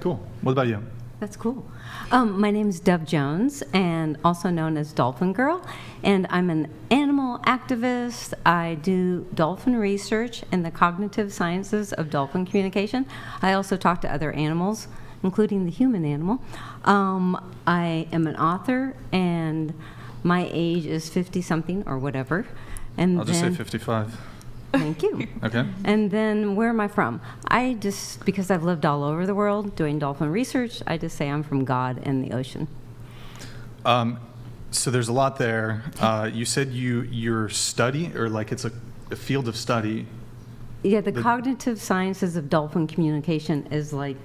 Cool. What about you? That's cool. My name's Deb Jones, and also known as Dolphin Girl, and I'm an animal activist. I do dolphin research in the cognitive sciences of dolphin communication. I also talk to other animals, including the human animal. I am an author, and my age is 50-something or whatever. And I'll just say 55. Thank you. Okay. And then where am I from? Because I've lived all over the world doing dolphin research, I just say I'm from God and the ocean. So there's a lot there. You said your study, or like it's a field of study. Yeah, the cognitive sciences of dolphin communication is like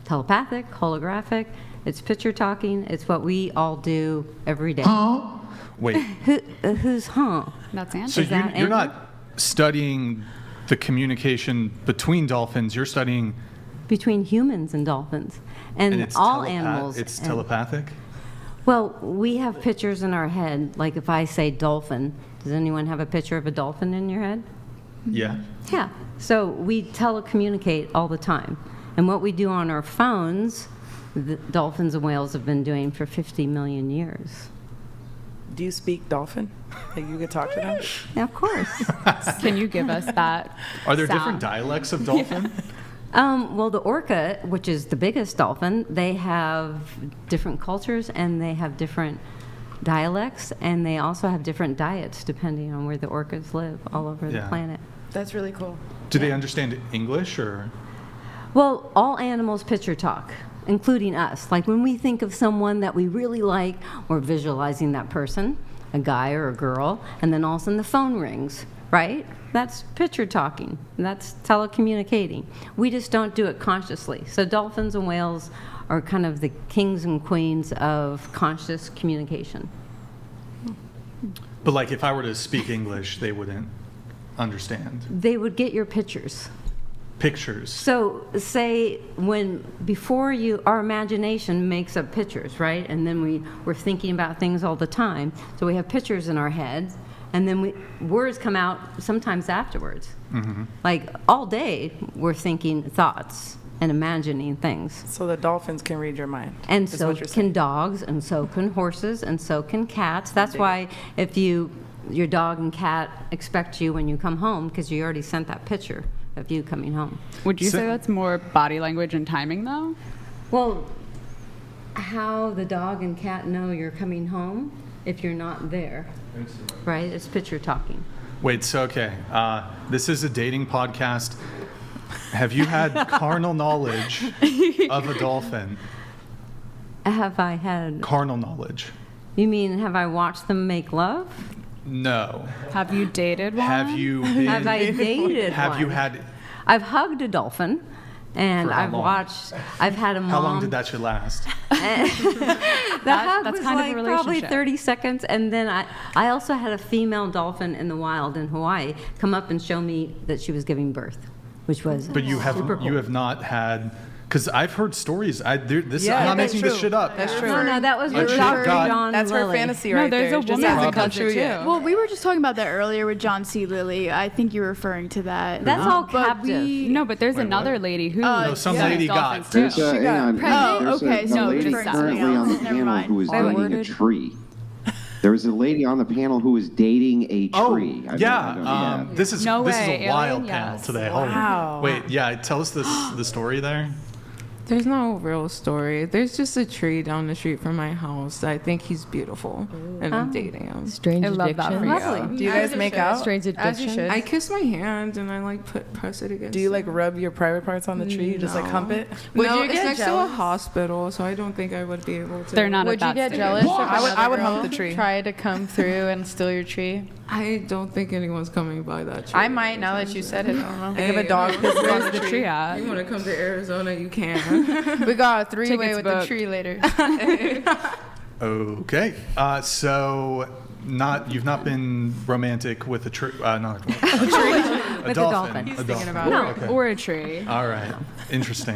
telepathic, holographic, it's picture talking, it's what we all do every day. Wait. Who's That's Andrew. So you're not studying the communication between dolphins, you're studying between humans and dolphins and it's all animals. It's telepathic? Well, we have pictures in our head. Like if I say dolphin, does anyone have a picture of a dolphin in your head? Yeah. Yeah. So we telecommunicate all the time. And what we do on our phones, the dolphins and whales have been doing for 50 million years. Do you speak dolphin? Like you could talk to them? Yeah, of course. Can you give us that? Are there sound? different dialects of dolphin? Well, the orca, which is the biggest dolphin, they have different cultures and they have different dialects, and they also have different diets depending on where the orcas live all over the planet. That's really cool. Do they understand English or? Well, all animals picture talk, including us. Like when we think of someone that we really like, we're visualizing that person, a guy or a girl, and then all of a sudden the phone rings, right? That's picture talking. That's telecommunicating. We just don't do it consciously. So dolphins and whales are kind of the kings and queens of conscious communication. But like if I were to speak English, they wouldn't understand. They would get your pictures. Pictures. So say our imagination makes up pictures, right? And then we're thinking about things all the time. So we have pictures in our heads, and then words come out sometimes afterwards. Mm-hmm. Like all day we're thinking thoughts and imagining things. So the dolphins can read your mind. And so can dogs, and so can horses, and so can cats. That's why if your dog and cat expect you when you come home, because you already sent that picture of you coming home. Would you say that's more body language and timing, though? Well, how the dog and cat know you're coming home if you're not there, right? It's picture talking. Wait, so okay, this is a dating podcast. Have you had carnal knowledge of a dolphin? Have I had... Carnal knowledge. You mean, have I watched them make love? No. Have you dated one? Have you been... Have I dated Have one? you had... I've hugged a dolphin, and For how I've long? I've had a mom... How long did that shit last? The hug that's was kind of a like probably relationship. 30 seconds, and then I also had a female dolphin in the wild in Hawaii come up and show me that she was giving birth, which was But you super cool. have not had... Because I've heard stories. I'm not that's making this true. shit up. That's true. No, that was with You've Dr. got- John That's her Lilly. fantasy No, right there's there. a Just woman hasn't in the come culture, true yet. too. Well, we were just talking about that earlier with John C. Lilly. I think you're referring to that. That's all But captive. No, but there's Wait, another what? lady who... No, some studies lady dolphins, got- too. There's hang on. pregnant. There's Okay, a so lady just currently something on the else. Never panel mind. who is Oh, dating a worded. tree. There was a lady on the panel who was dating a tree. I don't know. This is No this is way, a wild alien? panel Yes. today. Wow. Wait, yeah, tell us the story there. There's no real story. There's just a tree down the street from my house. I think he's beautiful, and I'm dating him. Strange I love that addiction. for you. Lovely. Do you guys make out? Strange As you addiction. should. I kiss my hand and I like press it against. Do you like him. rub your private parts on the tree? You just like hump it? Would no, you it's get next jealous? to a hospital, so I don't think I would be able to. They're not Would at you that get stage. jealous if I would another hump girl the tree. try to come through and steal your tree? I don't think anyone's coming by that tree. I might now that you said it. I don't know. Like if a dog pisses on Where's the the tree. tree at? You want to come to Arizona? You can. We got a three-way Tickets with the booked. tree later. Okay, so you've not been romantic with a tree, not a tree, a With a dolphin. A dolphin. No. Okay. Or a tree. All right, interesting.